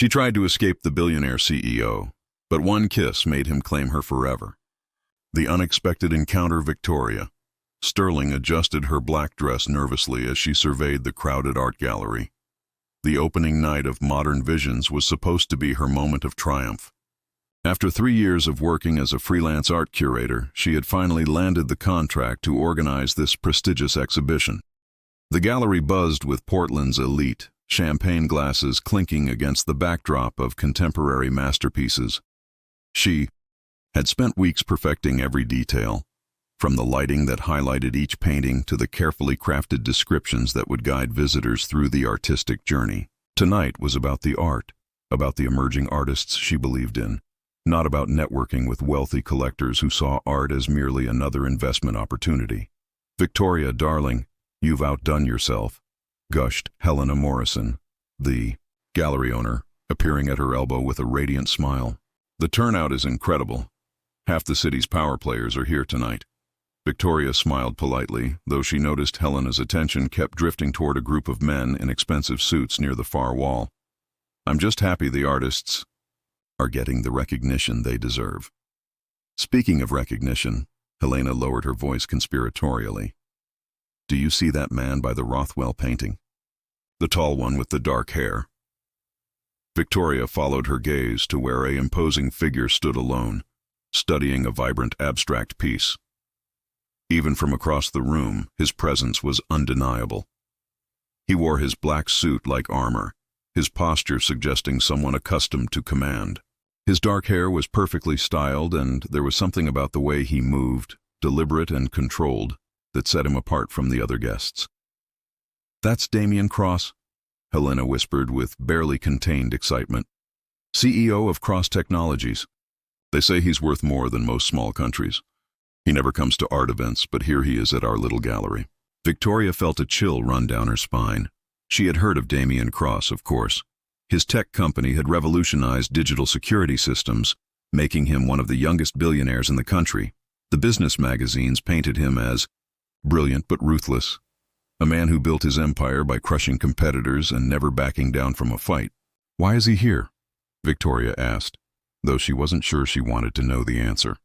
She tried to escape the billionaire CEO, but one kiss made him claim her forever. The unexpected encounter Victoria. Sterling adjusted her black dress nervously as she surveyed the crowded art gallery. The opening night of Modern Visions was supposed to be her moment of triumph. After 3 years of working as a freelance art curator, she had finally landed the contract to organize this prestigious exhibition. The gallery buzzed with Portland's elite, champagne glasses clinking against the backdrop of contemporary masterpieces. She had spent weeks perfecting every detail, from the lighting that highlighted each painting to the carefully crafted descriptions that would guide visitors through the artistic journey. Tonight was about the art, about the emerging artists she believed in, not about networking with wealthy collectors who saw art as merely another investment opportunity. "Victoria, darling, you've outdone yourself," gushed Helena Morrison, the gallery owner, appearing at her elbow with a radiant smile. "The turnout is incredible. Half the city's power players are here tonight." Victoria smiled politely, though she noticed Helena's attention kept drifting toward a group of men in expensive suits near the far wall. "I'm just happy the artists are getting the recognition they deserve." Speaking of recognition, Helena lowered her voice conspiratorially. "Do you see that man by the Rothwell painting? The tall one with the dark hair?" Victoria followed her gaze to where an imposing figure stood alone, studying a vibrant abstract piece. Even from across the room, his presence was undeniable. He wore his black suit like armor, his posture suggesting someone accustomed to command. His dark hair was perfectly styled, and there was something about the way he moved, deliberate and controlled, that set him apart from the other guests. "That's Damien Cross," Helena whispered with barely contained excitement. "CEO of Cross Technologies. They say he's worth more than most small countries. He never comes to art events, but here he is at our little gallery." Victoria felt a chill run down her spine. She had heard of Damien Cross, of course. His tech company had revolutionized digital security systems, making him one of the youngest billionaires in the country. The business magazines painted him as brilliant but ruthless, a man who built his empire by crushing competitors and never backing down from a fight. "Why is he here?" Victoria asked, though she wasn't sure she wanted to know the answer.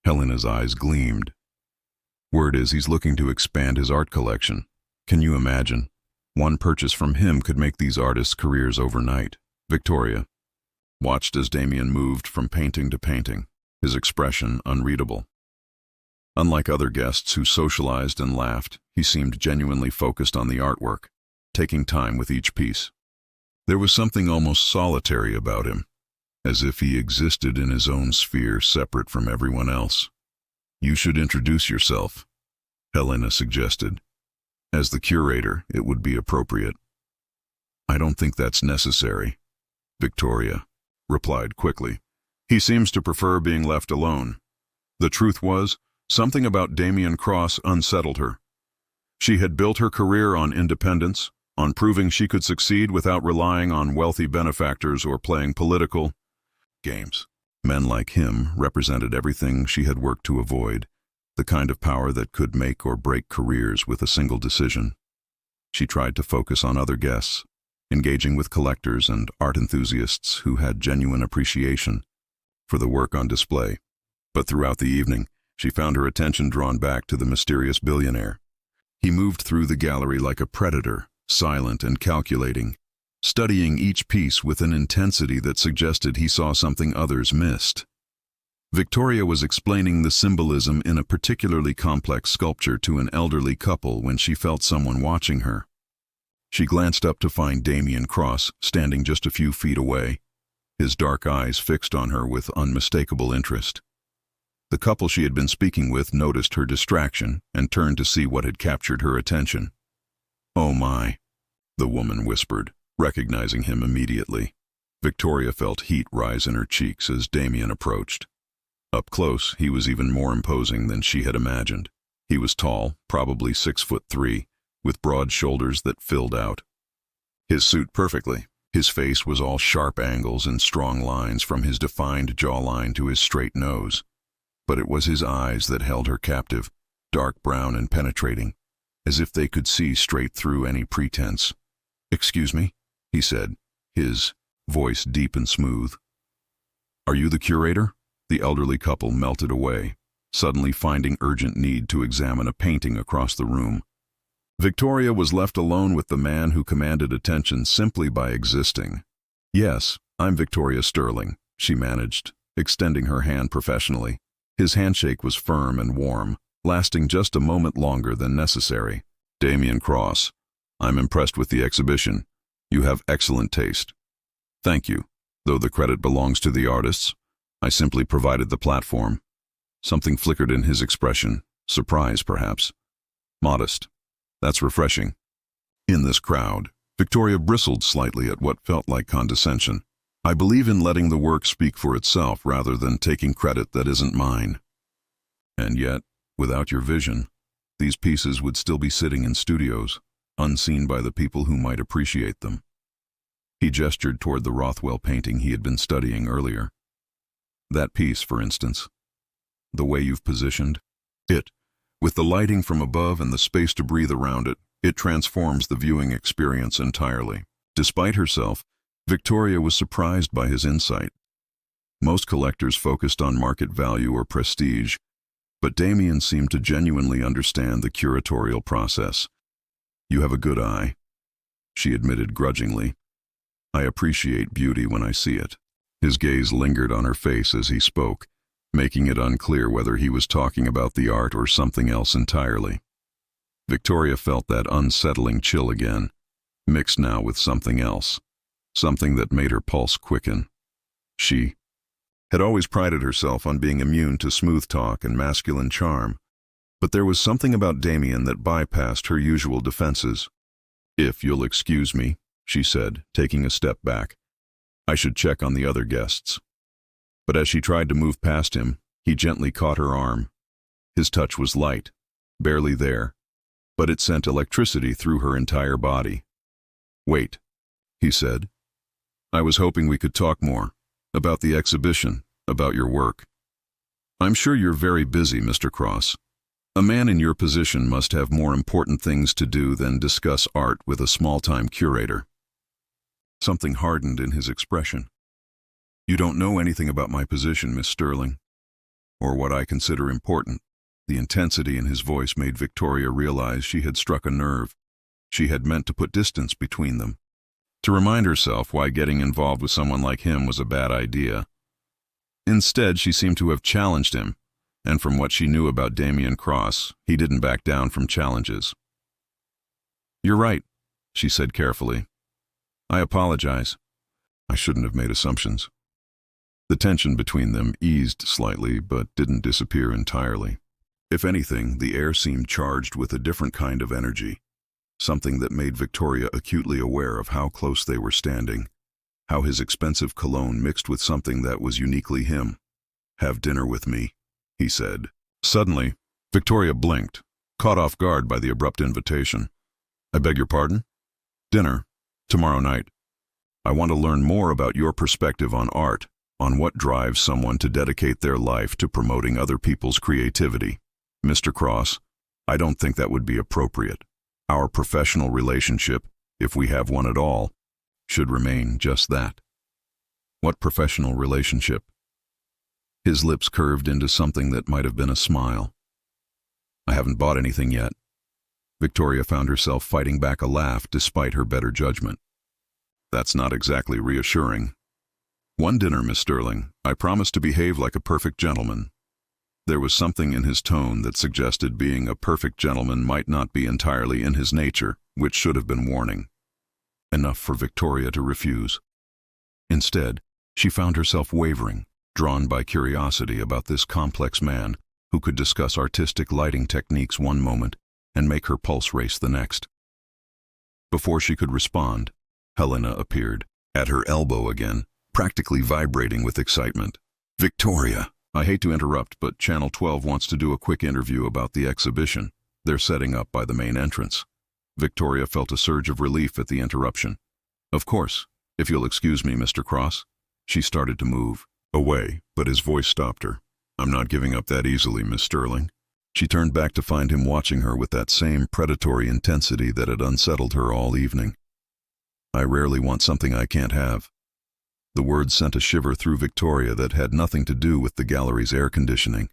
Helena's eyes gleamed. "Word is he's looking to expand his art collection. Can you imagine? One purchase from him could make these artists' careers overnight." Victoria watched as Damien moved from painting to painting, his expression unreadable. Unlike other guests who socialized and laughed, he seemed genuinely focused on the artwork, taking time with each piece. There was something almost solitary about him, as if he existed in his own sphere separate from everyone else. "You should introduce yourself," Helena suggested. "As the curator, it would be appropriate." "I don't think that's necessary," Victoria replied quickly. "He seems to prefer being left alone." The truth was, something about Damien Cross unsettled her. She had built her career on independence, on proving she could succeed without relying on wealthy benefactors or playing political games. Men like him represented everything she had worked to avoid, the kind of power that could make or break careers with a single decision. She tried to focus on other guests, engaging with collectors and art enthusiasts who had genuine appreciation for the work on display. But throughout the evening, she found her attention drawn back to the mysterious billionaire. He moved through the gallery like a predator, silent and calculating, studying each piece with an intensity that suggested he saw something others missed. Victoria was explaining the symbolism in a particularly complex sculpture to an elderly couple when she felt someone watching her. She glanced up to find Damien Cross standing just a few feet away, his dark eyes fixed on her with unmistakable interest. The couple she had been speaking with noticed her distraction and turned to see what had captured her attention. "Oh my," the woman whispered, recognizing him immediately. Victoria felt heat rise in her cheeks as Damien approached. Up close, he was even more imposing than she had imagined. He was tall, probably 6'3", with broad shoulders that filled out his suit perfectly. His face was all sharp angles and strong lines from his defined jawline to his straight nose. But it was his eyes that held her captive, dark brown and penetrating, as if they could see straight through any pretense. "Excuse me," he said, his voice deep and smooth. "Are you the curator?" The elderly couple melted away, suddenly finding urgent need to examine a painting across the room. Victoria was left alone with the man who commanded attention simply by existing. "Yes, I'm Victoria Sterling," she managed, extending her hand professionally. His handshake was firm and warm, lasting just a moment longer than necessary. "Damien Cross, I'm impressed with the exhibition. You have excellent taste." "Thank you. Though the credit belongs to the artists, I simply provided the platform." Something flickered in his expression, surprise perhaps. "Modest. That's refreshing." In this crowd, Victoria bristled slightly at what felt like condescension. "I believe in letting the work speak for itself rather than taking credit that isn't mine. And yet, without your vision, these pieces would still be sitting in studios, unseen by the people who might appreciate them." He gestured toward the Rothwell painting he had been studying earlier. "That piece, for instance. The way you've positioned it, with the lighting from above and the space to breathe around it, it transforms the viewing experience entirely." Despite herself, Victoria was surprised by his insight. Most collectors focused on market value or prestige, but Damien seemed to genuinely understand the curatorial process. "You have a good eye," she admitted grudgingly. "I appreciate beauty when I see it." His gaze lingered on her face as he spoke, making it unclear whether he was talking about the art or something else entirely. Victoria felt that unsettling chill again, mixed now with something else, something that made her pulse quicken. She had always prided herself on being immune to smooth talk and masculine charm, but there was something about Damien that bypassed her usual defenses. "If you'll excuse me," she said, taking a step back. "I should check on the other guests." But as she tried to move past him, he gently caught her arm. His touch was light, barely there, but it sent electricity through her entire body. "Wait," he said. "I was hoping we could talk more, about the exhibition, about your work. I'm sure you're very busy, Mr. Cross. A man in your position must have more important things to do than discuss art with a small-time curator." Something hardened in his expression. "You don't know anything about my position, Miss Sterling, or what I consider important." The intensity in his voice made Victoria realize she had struck a nerve. She had meant to put distance between them, to remind herself why getting involved with someone like him was a bad idea. Instead, she seemed to have challenged him, and from what she knew about Damien Cross, he didn't back down from challenges. "You're right," she said carefully. "I apologize. I shouldn't have made assumptions." The tension between them eased slightly, but didn't disappear entirely. If anything, the air seemed charged with a different kind of energy, something that made Victoria acutely aware of how close they were standing, how his expensive cologne mixed with something that was uniquely him. "Have dinner with me," he said. Suddenly, Victoria blinked, caught off guard by the abrupt invitation. "I beg your pardon?" "Dinner, tomorrow night. I want to learn more about your perspective on art, on what drives someone to dedicate their life to promoting other people's creativity." "Mr. Cross, I don't think that would be appropriate. Our professional relationship, if we have one at all, should remain just that." "What professional relationship?" His lips curved into something that might have been a smile. "I haven't bought anything yet." Victoria found herself fighting back a laugh despite her better judgment. "That's not exactly reassuring." "One dinner, Miss Sterling. I promise to behave like a perfect gentleman." There was something in his tone that suggested being a perfect gentleman might not be entirely in his nature, which should have been warning. Enough for Victoria to refuse. Instead, she found herself wavering, drawn by curiosity about this complex man who could discuss artistic lighting techniques one moment and make her pulse race the next. Before she could respond, Helena appeared, at her elbow again, practically vibrating with excitement. "Victoria, I hate to interrupt, but Channel 12 wants to do a quick interview about the exhibition. They're setting up by the main entrance." Victoria felt a surge of relief at the interruption. "Of course, if you'll excuse me, Mr. Cross." She started to move away, but his voice stopped her. "I'm not giving up that easily, Miss Sterling." She turned back to find him watching her with that same predatory intensity that had unsettled her all evening. "I rarely want something I can't have." The words sent a shiver through Victoria that had nothing to do with the gallery's air conditioning.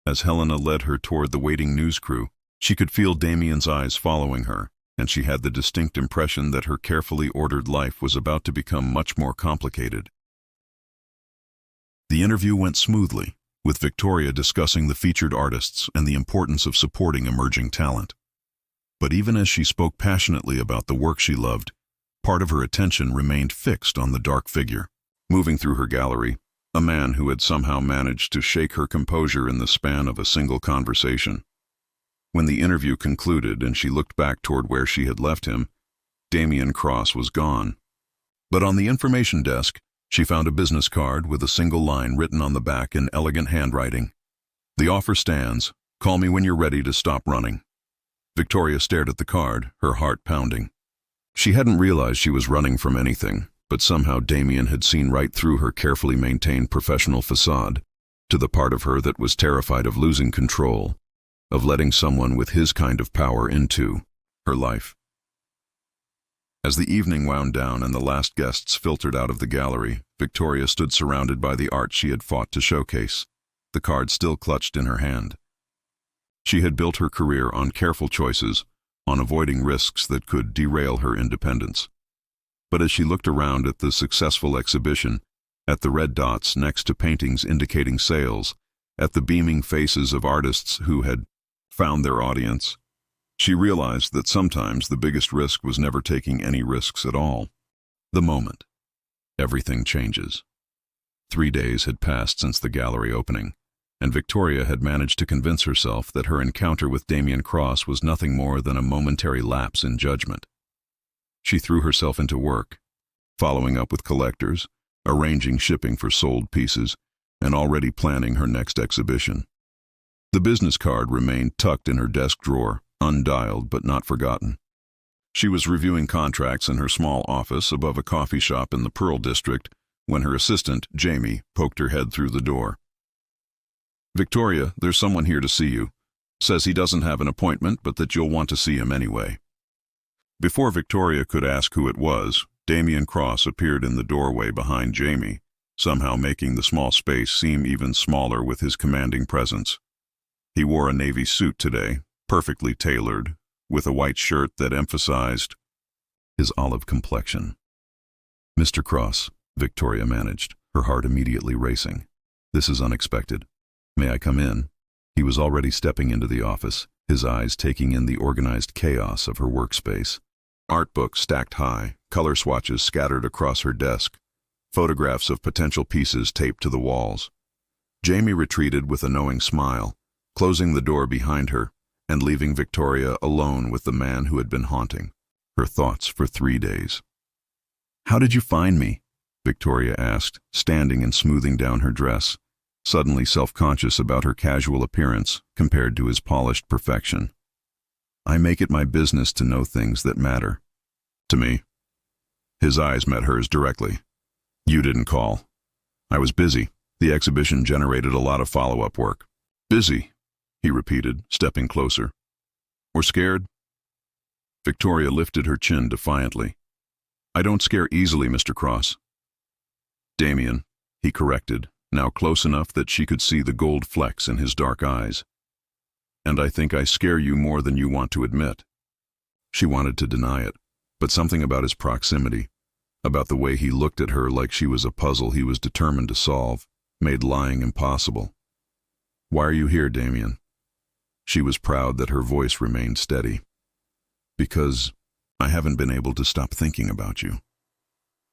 As Helena led her toward the waiting news crew, she could feel Damien's eyes following her, and she had the distinct impression that her carefully ordered life was about to become much more complicated. The interview went smoothly, with Victoria discussing the featured artists and the importance of supporting emerging talent. But even as she spoke passionately about the work she loved, part of her attention remained fixed on the dark figure. Moving through her gallery, a man who had somehow managed to shake her composure in the span of a single conversation. When the interview concluded and she looked back toward where she had left him, Damien Cross was gone. But on the information desk, she found a business card with a single line written on the back in elegant handwriting. "The offer stands. Call me when you're ready to stop running." Victoria stared at the card, her heart pounding. She hadn't realized she was running from anything, but somehow Damien had seen right through her carefully maintained professional facade, to the part of her that was terrified of losing control, of letting someone with his kind of power into her life. As the evening wound down and the last guests filtered out of the gallery, Victoria stood surrounded by the art she had fought to showcase, the card still clutched in her hand. She had built her career on careful choices, on avoiding risks that could derail her independence. But as she looked around at the successful exhibition, at the red dots next to paintings indicating sales, at the beaming faces of artists who had found their audience, she realized that sometimes the biggest risk was never taking any risks at all. The moment. Everything changes. 3 days had passed since the gallery opening, and Victoria had managed to convince herself that her encounter with Damien Cross was nothing more than a momentary lapse in judgment. She threw herself into work, following up with collectors, arranging shipping for sold pieces, and already planning her next exhibition. The business card remained tucked in her desk drawer, undialed but not forgotten. She was reviewing contracts in her small office above a coffee shop in the Pearl District when her assistant, Jamie, poked her head through the door. "Victoria, there's someone here to see you. Says he doesn't have an appointment, but that you'll want to see him anyway." Before Victoria could ask who it was, Damien Cross appeared in the doorway behind Jamie, somehow making the small space seem even smaller with his commanding presence. He wore a navy suit today, perfectly tailored, with a white shirt that emphasized his olive complexion. "Mr. Cross," Victoria managed, her heart immediately racing. "This is unexpected. May I come in?" He was already stepping into the office, his eyes taking in the organized chaos of her workspace. Art books stacked high, color swatches scattered across her desk, photographs of potential pieces taped to the walls. Jamie retreated with a knowing smile, closing the door behind her and leaving Victoria alone with the man who had been haunting her thoughts for 3 days. "How did you find me?" Victoria asked, standing and smoothing down her dress, suddenly self-conscious about her casual appearance compared to his polished perfection. "I make it my business to know things that matter to me." His eyes met hers directly. "You didn't call." "I was busy. The exhibition generated a lot of follow-up work." "Busy," he repeated, stepping closer. "Or scared?" Victoria lifted her chin defiantly. "I don't scare easily, Mr. Cross." "Damien," he corrected, now close enough that she could see the gold flecks in his dark eyes. "And I think I scare you more than you want to admit." She wanted to deny it, but something about his proximity, about the way he looked at her like she was a puzzle he was determined to solve, made lying impossible. "Why are you here, Damien?" She was proud that her voice remained steady. "Because I haven't been able to stop thinking about you."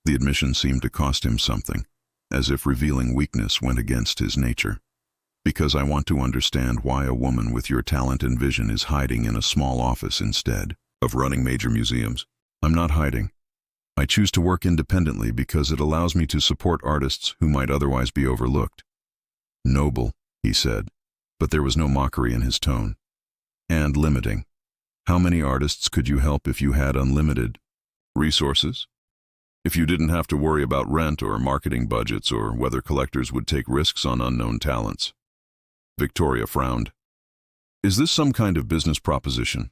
The admission seemed to cost him something, as if revealing weakness went against his nature. "Because I want to understand why a woman with your talent and vision is hiding in a small office instead of running major museums." "I'm not hiding. I choose to work independently because it allows me to support artists who might otherwise be overlooked." "Noble," he said, but there was no mockery in his tone. "And limiting. How many artists could you help if you had unlimited resources? If you didn't have to worry about rent or marketing budgets or whether collectors would take risks on unknown talents?" Victoria frowned. "Is this some kind of business proposition?"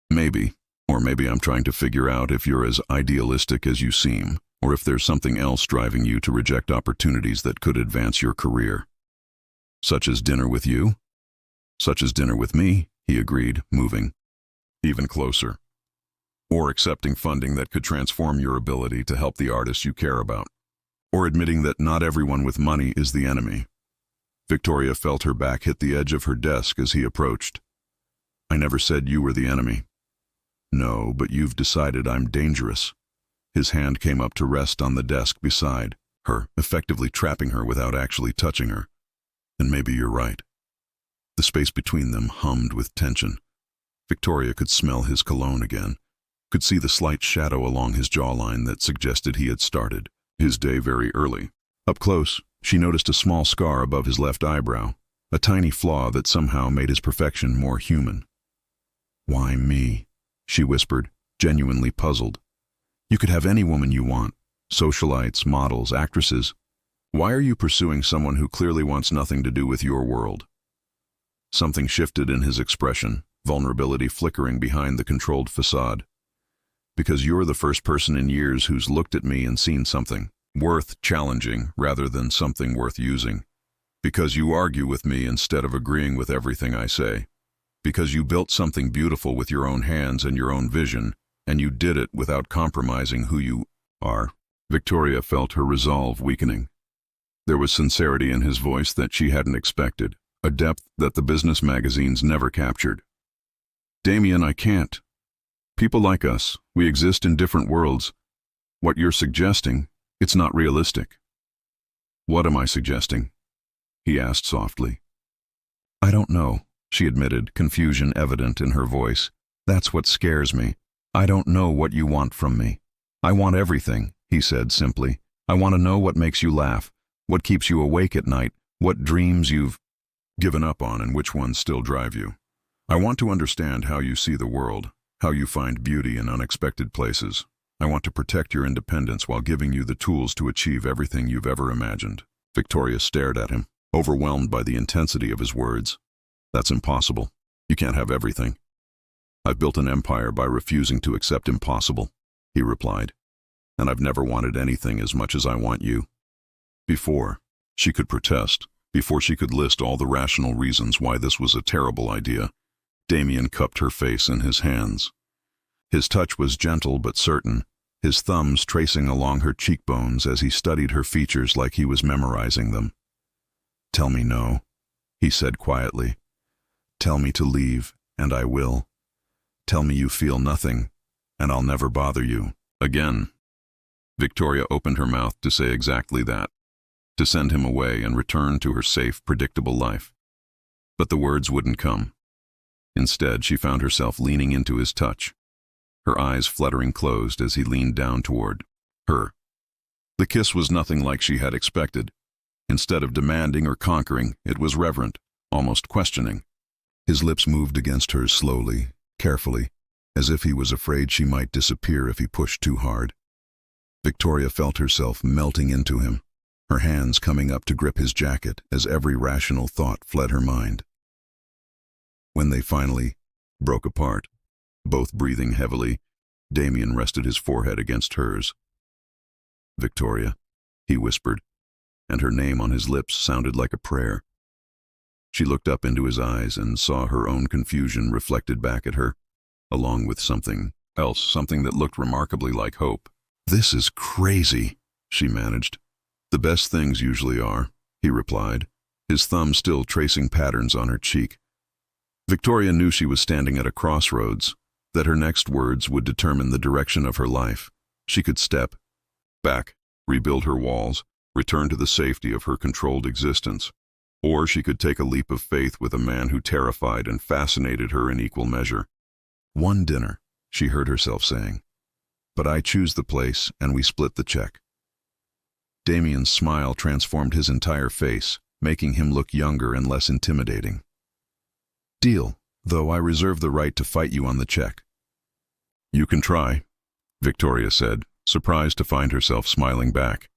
"Maybe. Or maybe I'm trying to figure out if you're as idealistic as you seem, or if there's something else driving you to reject opportunities that could advance your career. Such as dinner with you? Such as dinner with me, he agreed, moving even closer. Or accepting funding that could transform your ability to help the artists you care about. Or admitting that not everyone with money is the enemy. Victoria felt her back hit the edge of her desk as he approached. I never said you were the enemy. No, but you've decided I'm dangerous. His hand came up to rest on the desk beside her, effectively trapping her without actually touching her. And maybe you're right. The space between them hummed with tension. Victoria could smell his cologne again, could see the slight shadow along his jawline that suggested he had started his day very early. Up close, she noticed a small scar above his left eyebrow, a tiny flaw that somehow made his perfection more human. Why me? She whispered, genuinely puzzled. You could have any woman you want, socialites, models, actresses. Why are you pursuing someone who clearly wants nothing to do with your world? Something shifted in his expression, vulnerability flickering behind the controlled facade. Because you're the first person in years who's looked at me and seen something worth challenging rather than something worth using. Because you argue with me instead of agreeing with everything I say. Because you built something beautiful with your own hands and your own vision, and you did it without compromising who you are. Victoria felt her resolve weakening. There was sincerity in his voice that she hadn't expected, a depth that the business magazines never captured. Damien, I can't. People like us, we exist in different worlds. What you're suggesting, it's not realistic. What am I suggesting? He asked softly. I don't know, she admitted, confusion evident in her voice. That's what scares me. I don't know what you want from me. I want everything, he said simply. I want to know what makes you laugh, what keeps you awake at night, what dreams you've given up on and which ones still drive you. I want to understand how you see the world, how you find beauty in unexpected places. I want to protect your independence while giving you the tools to achieve everything you've ever imagined. Victoria stared at him, overwhelmed by the intensity of his words. That's impossible. You can't have everything. I've built an empire by refusing to accept impossible, he replied. And I've never wanted anything as much as I want you. Before she could protest, before she could list all the rational reasons why this was a terrible idea, Damien cupped her face in his hands. His touch was gentle but certain, his thumbs tracing along her cheekbones as he studied her features like he was memorizing them. Tell me no, he said quietly. Tell me to leave, and I will. Tell me you feel nothing, and I'll never bother you again. Victoria opened her mouth to say exactly that, to send him away and return to her safe, predictable life. But the words wouldn't come. Instead, she found herself leaning into his touch, her eyes fluttering closed as he leaned down toward her. The kiss was nothing like she had expected. Instead of demanding or conquering, it was reverent, almost questioning. His lips moved against hers slowly, carefully, as if he was afraid she might disappear if he pushed too hard. Victoria felt herself melting into him, her hands coming up to grip his jacket as every rational thought fled her mind. When they finally broke apart, both breathing heavily, Damien rested his forehead against hers. Victoria, he whispered, and her name on his lips sounded like a prayer. She looked up into his eyes and saw her own confusion reflected back at her, along with something else, something that looked remarkably like hope. This is crazy, she managed. The best things usually are, he replied, his thumb still tracing patterns on her cheek. Victoria knew she was standing at a crossroads, that her next words would determine the direction of her life. She could step back, rebuild her walls, return to the safety of her controlled existence. Or she could take a leap of faith with a man who terrified and fascinated her in equal measure. One dinner, she heard herself saying. But I choose the place, and we split the check. Damien's smile transformed his entire face, making him look younger and less intimidating. Deal, though I reserve the right to fight you on the check. You can try, Victoria said, surprised to find herself smiling back.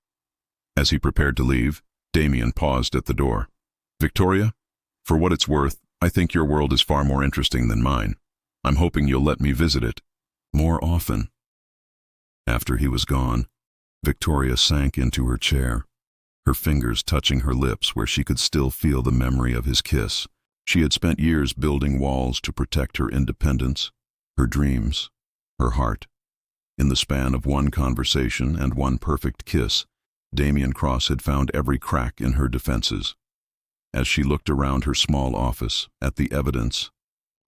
As he prepared to leave, Damien paused at the door. Victoria, for what it's worth, I think your world is far more interesting than mine. I'm hoping you'll let me visit it more often. After he was gone, Victoria sank into her chair, her fingers touching her lips where she could still feel the memory of his kiss. She had spent years building walls to protect her independence, her dreams, her heart. In the span of one conversation and one perfect kiss, Damien Cross had found every crack in her defenses. As she looked around her small office, at the evidence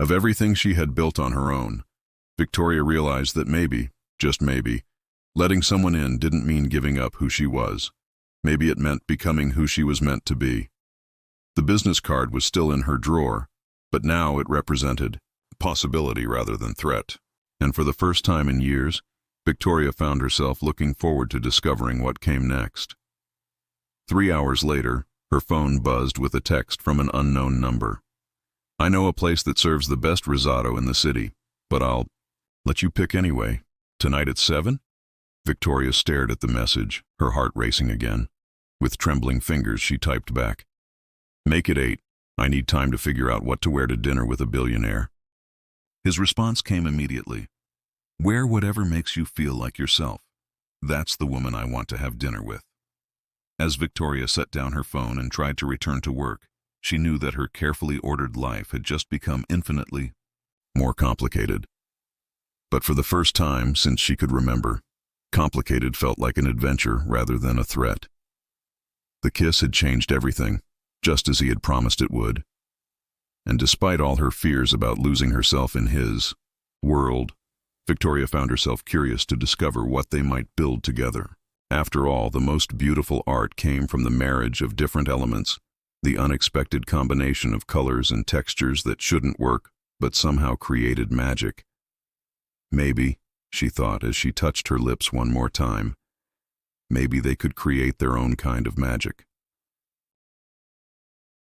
of everything she had built on her own, Victoria realized that maybe, just maybe, letting someone in didn't mean giving up who she was. Maybe it meant becoming who she was meant to be. The business card was still in her drawer, but now it represented possibility rather than threat. And for the first time in years, Victoria found herself looking forward to discovering what came next. 3 hours later, her phone buzzed with a text from an unknown number. "I know a place that serves the best risotto in the city, but I'll let you pick anyway. Tonight at 7? Victoria stared at the message, her heart racing again. With trembling fingers, she typed back, "Make it 8. I need time to figure out what to wear to dinner with a billionaire." His response came immediately. "Wear whatever makes you feel like yourself. That's the woman I want to have dinner with." As Victoria set down her phone and tried to return to work, she knew that her carefully ordered life had just become infinitely more complicated. But for the first time since she could remember, complicated felt like an adventure rather than a threat. The kiss had changed everything, just as he had promised it would. And despite all her fears about losing herself in his world, Victoria found herself curious to discover what they might build together. After all, the most beautiful art came from the marriage of different elements, the unexpected combination of colors and textures that shouldn't work, but somehow created magic. Maybe, she thought as she touched her lips one more time, maybe they could create their own kind of magic.